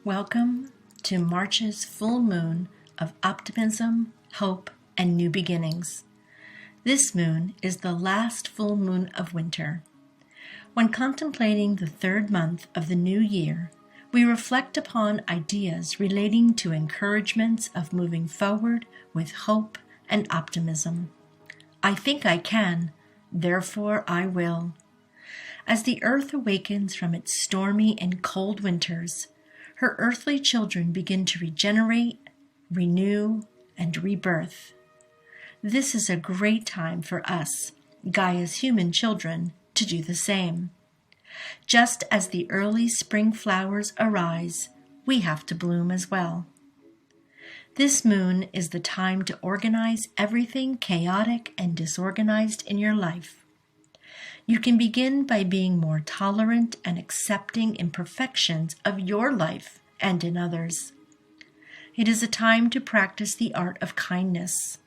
Welcome to March's full moon of optimism, hope, and new beginnings. This moon is the last full moon of winter. When contemplating the third month of the new year, we reflect upon ideas relating to encouragements of moving forward with hope and optimism. I think I can, therefore I will. As the earth awakens from its stormy and cold winters, her earthly children begin to regenerate, renew, and rebirth. This is a great time for us, Gaia's human children, to do the same. Just as the early spring flowers arise, we have to bloom as well. This moon is the time to organize everything chaotic and disorganized in your life. You can begin by being more tolerant and accepting imperfections of your life and in others. It is a time to practice the art of kindness.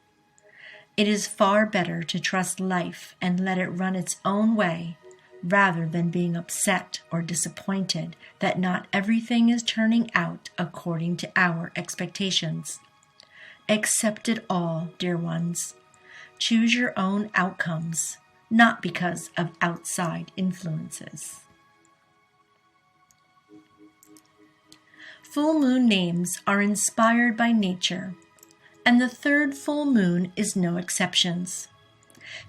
It is far better to trust life and let it run its own way, rather than being upset or disappointed that not everything is turning out according to our expectations. Accept it all, dear ones. Choose your own outcomes, not because of outside influences. Full moon names are inspired by nature, and the third full moon is no exceptions.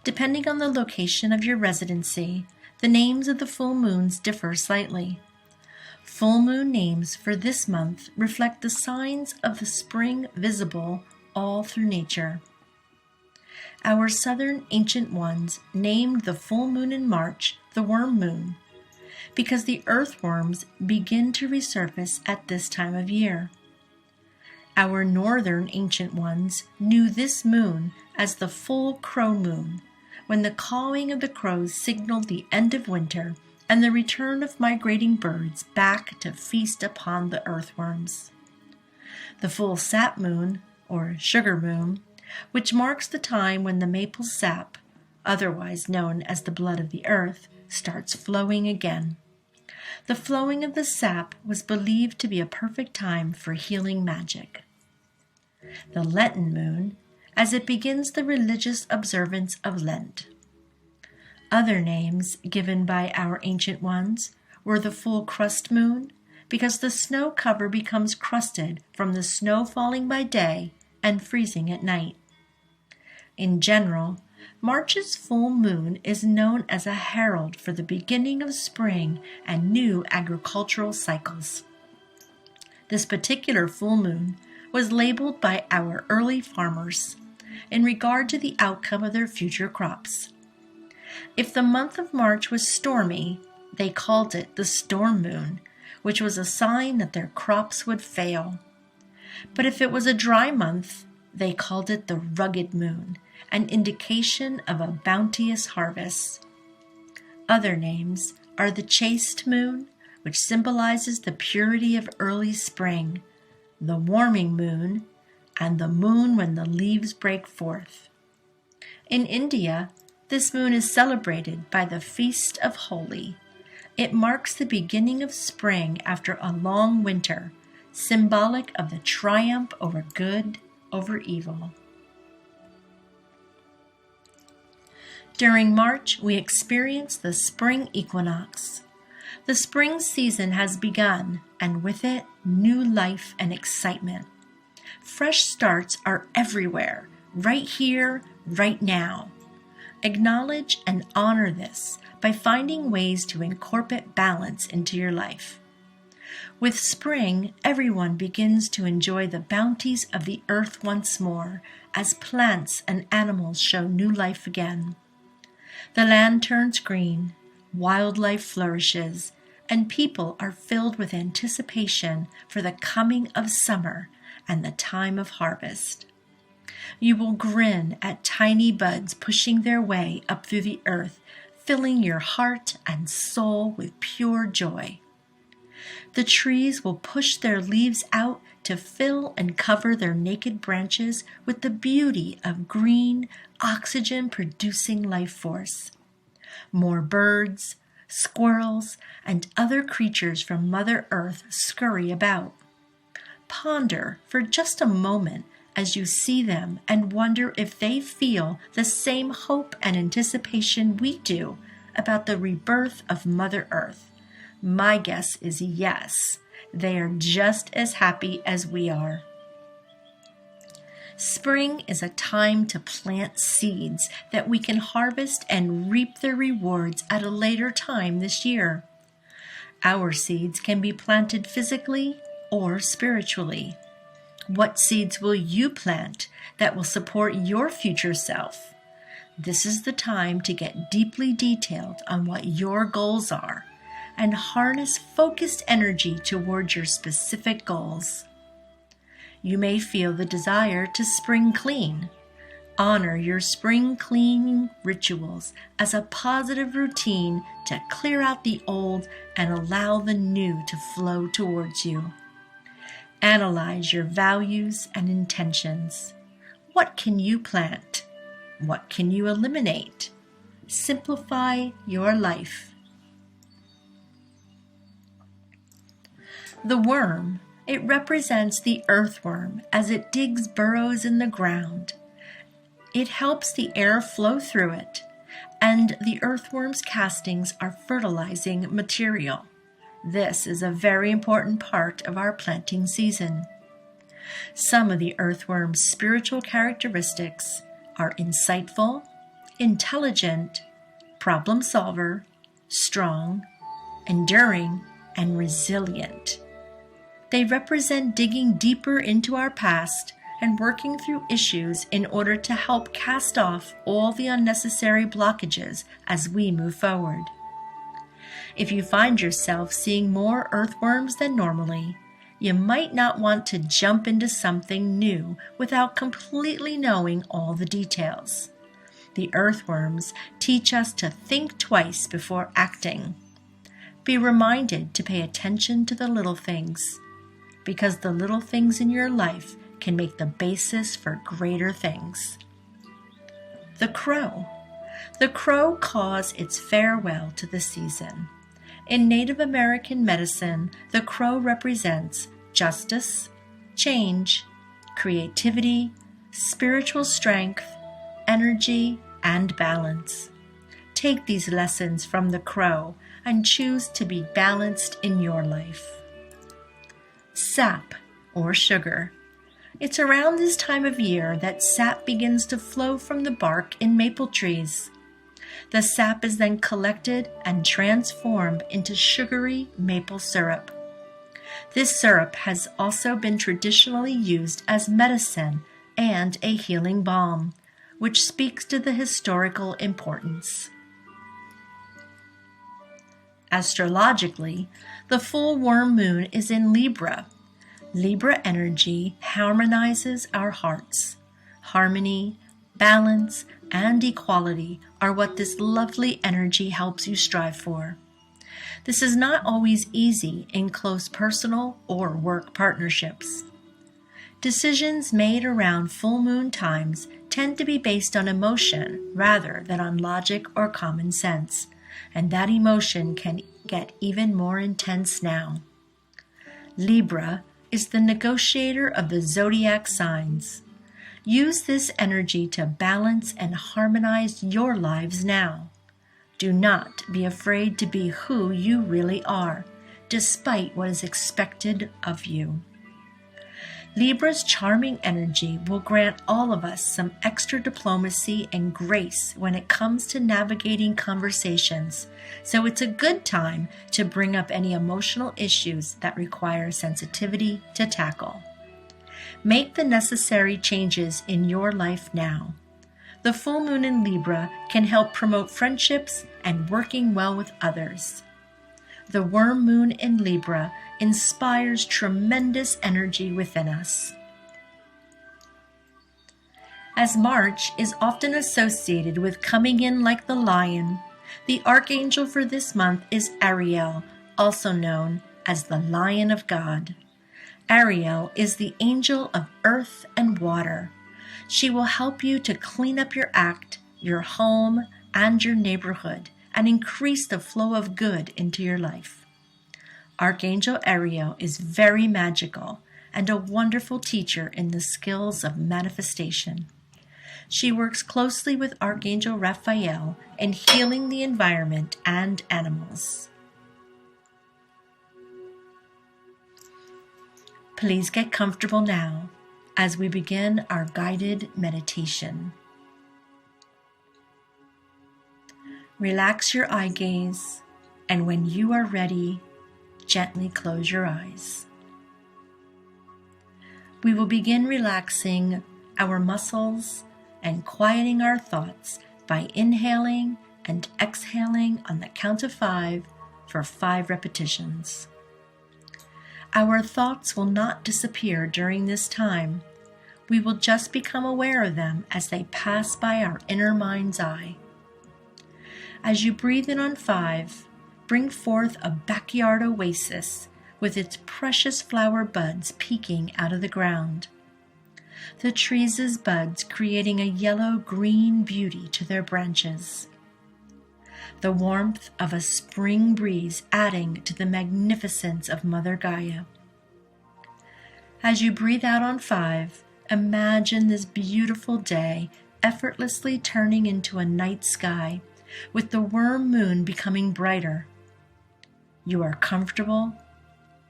Depending on the location of your residency, the names of the full moons differ slightly. Full moon names for this month reflect the signs of the spring visible all through nature. Our southern ancient ones named the full moon in March the worm moon, because the earthworms begin to resurface at this time of year. Our northern ancient ones knew this moon as the full crow moon, when the cawing of the crows signaled the end of winter and the return of migrating birds back to feast upon the earthworms. The full sap moon, or sugar moon, which marks the time when the maple sap, otherwise known as the blood of the earth, starts flowing again. The flowing of the sap was believed to be a perfect time for healing magic. The Lenten moon, as it begins the religious observance of Lent. Other names given by our ancient ones were the full crust moon, because the snow cover becomes crusted from the snow falling by day and freezing at night. In general, March's full moon is known as a herald for the beginning of spring and new agricultural cycles. This particular full moon was labeled by our early farmers in regard to the outcome of their future crops. If the month of March was stormy, they called it the storm moon, which was a sign that their crops would fail. But if it was a dry month, they called it the rugged moon, an indication of a bounteous harvest. Other names are the chaste moon, which symbolizes the purity of early spring, the warming moon, and the moon when the leaves break forth. In India, this moon is celebrated by the Feast of Holi. It marks the beginning of spring after a long winter, symbolic of the triumph over good over evil. During March, we experience the spring equinox. The spring season has begun, and with it, new life and excitement. Fresh starts are everywhere, right here, right now. Acknowledge and honor this by finding ways to incorporate balance into your life. With spring, everyone begins to enjoy the bounties of the earth once more, as plants and animals show new life again. The land turns green, wildlife flourishes, and people are filled with anticipation for the coming of summer and the time of harvest. You will grin at tiny buds pushing their way up through the earth, filling your heart and soul with pure joy. The trees will push their leaves out to fill and cover their naked branches with the beauty of green, oxygen-producing life force. More birds, Squirrels and other creatures from Mother Earth scurry about. Ponder for just a moment as you see them and wonder if they feel the same hope and anticipation we do about the rebirth of Mother Earth. My guess is yes. They are just as happy as we are. Spring is a time to plant seeds that we can harvest and reap their rewards at a later time this year. Our seeds can be planted physically or spiritually. What seeds will you plant that will support your future self? This is the time to get deeply detailed on what your goals are and harness focused energy toward your specific goals. You may feel the desire to spring clean. Honor your spring cleaning rituals as a positive routine to clear out the old and allow the new to flow towards you. Analyze your values and intentions. What can you plant? What can you eliminate? Simplify your life. The worm. It represents the earthworm as it digs burrows in the ground. It helps the air flow through it, and the earthworm's castings are fertilizing material. This is a very important part of our planting season. Some of the earthworm's spiritual characteristics are insightful, intelligent, problem solver, strong, enduring, and resilient. They represent digging deeper into our past and working through issues in order to help cast off all the unnecessary blockages as we move forward. If you find yourself seeing more earthworms than normally, you might not want to jump into something new without completely knowing all the details. The earthworms teach us to think twice before acting. Be reminded to pay attention to the little things, because the little things in your life can make the basis for greater things. The crow. The crow caws its farewell to the season. In Native American medicine, the crow represents justice, change, creativity, spiritual strength, energy, and balance. Take these lessons from the crow and choose to be balanced in your life. Sap, or sugar. It's around this time of year that sap begins to flow from the bark in maple trees. The sap is then collected and transformed into sugary maple syrup. This syrup has also been traditionally used as medicine and a healing balm, which speaks to the historical importance. Astrologically, the full worm moon is in Libra. Libra energy harmonizes our hearts. Harmony, balance, and equality are what this lovely energy helps you strive for. This is not always easy in close personal or work partnerships. Decisions made around full moon times tend to be based on emotion rather than on logic or common sense, and that emotion can get even more intense now. Libra is the negotiator of the zodiac signs. Use this energy to balance and harmonize your lives now. Do not be afraid to be who you really are, despite what is expected of you. Libra's charming energy will grant all of us some extra diplomacy and grace when it comes to navigating conversations, so it's a good time to bring up any emotional issues that require sensitivity to tackle. Make the necessary changes in your life now. The full moon in Libra can help promote friendships and working well with others. The worm moon in Libra inspires tremendous energy within us. As March is often associated with coming in like the lion, the archangel for this month is Ariel, also known as the Lion of God. Ariel is the angel of earth and water. She will help you to clean up your act, your home, and your neighborhood and increase the flow of good into your life. Archangel Ariel is very magical and a wonderful teacher in the skills of manifestation. She works closely with Archangel Raphael in healing the environment and animals. Please get comfortable now as we begin our guided meditation. Relax your eye gaze, and when you are ready, gently close your eyes. We will begin relaxing our muscles and quieting our thoughts by inhaling and exhaling on the count of 5 for 5 repetitions. Our thoughts will not disappear during this time. We will just become aware of them as they pass by our inner mind's eye. As you breathe in on 5, bring forth a backyard oasis with its precious flower buds peeking out of the ground. The trees' buds creating a yellow-green beauty to their branches. The warmth of a spring breeze adding to the magnificence of Mother Gaia. As you breathe out on 5, imagine this beautiful day effortlessly turning into a night sky, with the worm moon becoming brighter. You are comfortable,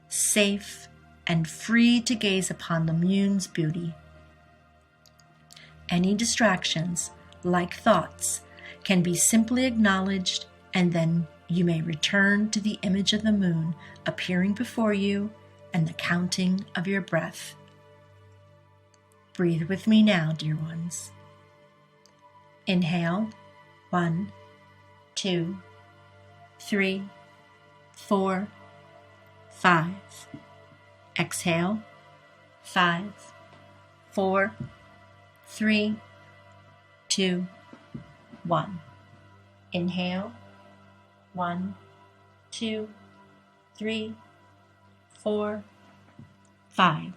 safe, and free to gaze upon the moon's beauty. Any distractions, like thoughts, can be simply acknowledged, and then you may return to the image of the moon appearing before you and the counting of your breath. Breathe with me now, dear ones. Inhale, 1, 2, 3, 4, 5. Exhale, 5, 4, 3, 2, 1. Inhale, 1, 2, 3, 4, 5.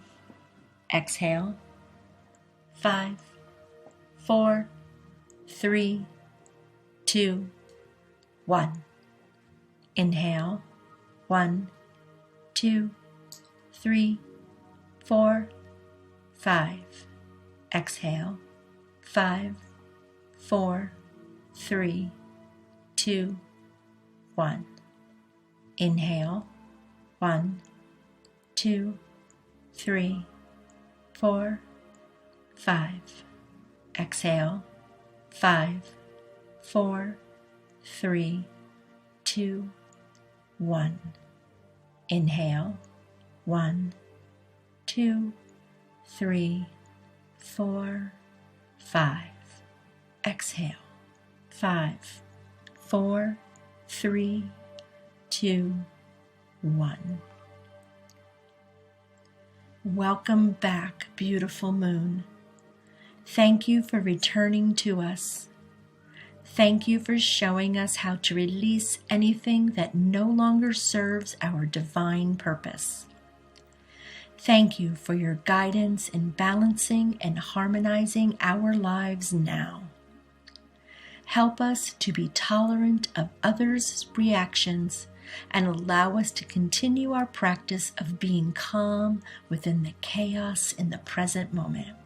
Exhale, 5, 4, 3, 2, 1. Inhale, 1, 2, 3, 4, 5. Exhale, 5, 4, 3, 2, 1. Inhale, 1, 2, 3, 4, 5. Exhale, 5, 4, 3, 2, 1. Inhale, 1, 2, 3, 4, 5. Exhale, 5, 4, 3, 2, 1. Welcome back, beautiful moon. Thank you for returning to us. Thank you for showing us how to release anything that no longer serves our divine purpose. Thank you for your guidance in balancing and harmonizing our lives now. Help us to be tolerant of others' reactions and allow us to continue our practice of being calm within the chaos in the present moment.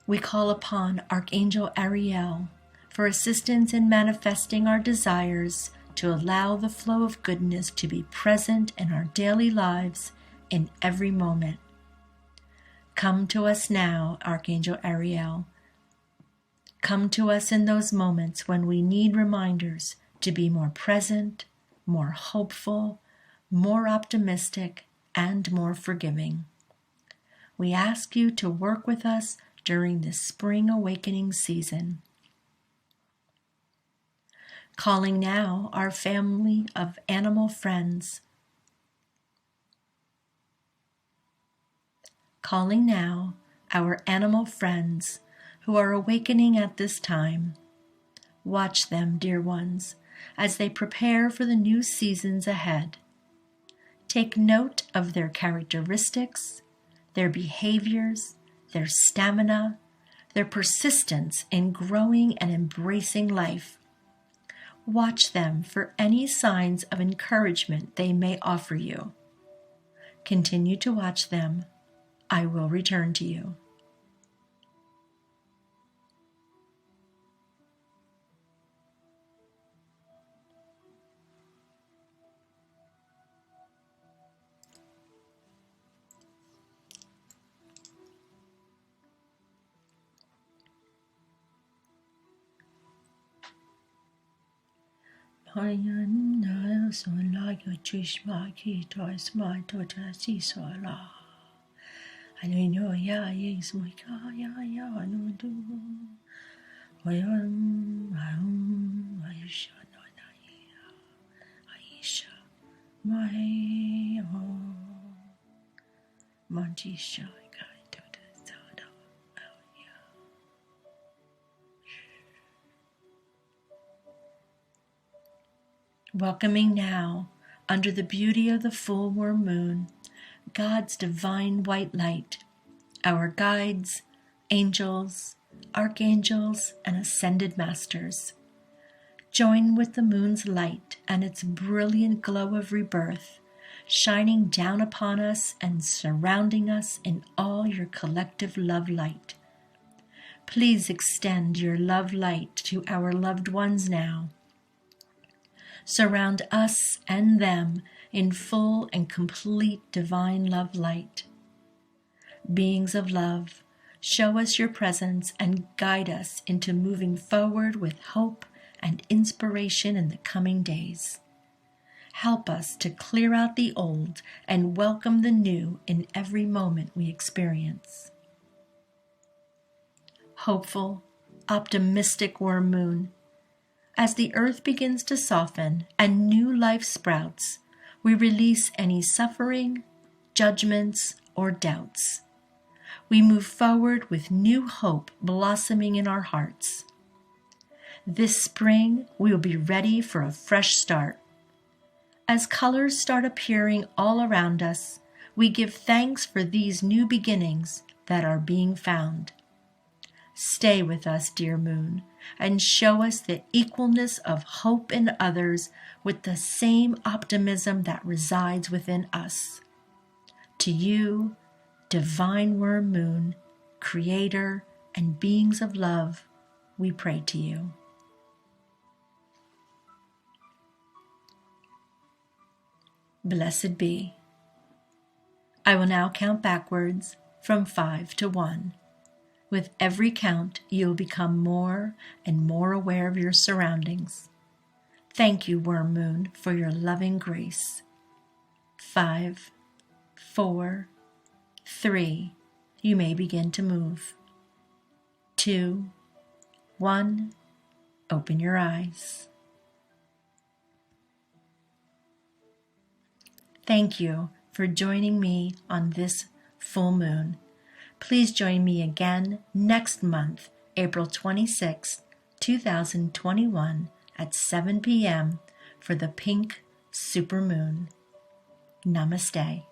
We call upon Archangel Ariel for assistance in manifesting our desires to allow the flow of goodness to be present in our daily lives in every moment. Come to us now, Archangel Ariel. Come to us in those moments when we need reminders to be more present, more hopeful, more optimistic, and more forgiving. We ask you to work with us during this spring awakening season. Calling now our family of animal friends. Calling now our animal friends who are awakening at this time. Watch them, dear ones, as they prepare for the new seasons ahead. Take note of their characteristics, their behaviors, their stamina, their persistence in growing and embracing life. Watch them for any signs of encouragement they may offer you. Continue to watch them. I will return to you. Hallelujah. Welcoming now, under the beauty of the full warm moon, God's divine white light, our guides, angels, archangels, and ascended masters. Join with the moon's light and its brilliant glow of rebirth, shining down upon us and surrounding us in all your collective love light. Please extend your love light to our loved ones now. Surround us and them in full and complete divine love light. Beings of love, show us your presence and guide us into moving forward with hope and inspiration in the coming days. Help us to clear out the old and welcome the new in every moment we experience. Hopeful, optimistic worm moon, as the earth begins to soften and new life sprouts, we release any suffering, judgments, or doubts. We move forward with new hope blossoming in our hearts. This spring, we will be ready for a fresh start. As colors start appearing all around us, we give thanks for these new beginnings that are being found. Stay with us, dear moon, and show us the equalness of hope in others with the same optimism that resides within us. To you, divine worm moon, creator and beings of love, we pray to you. Blessed be. I will now count backwards from 5 to 1. With every count, you will become more and more aware of your surroundings. Thank you, worm moon, for your loving grace. 5, 4, 3, you may begin to move. 2, 1, open your eyes. Thank you for joining me on this full moon. Please join me again next month, April 26, 2021 at 7 p.m. for the pink supermoon. Namaste.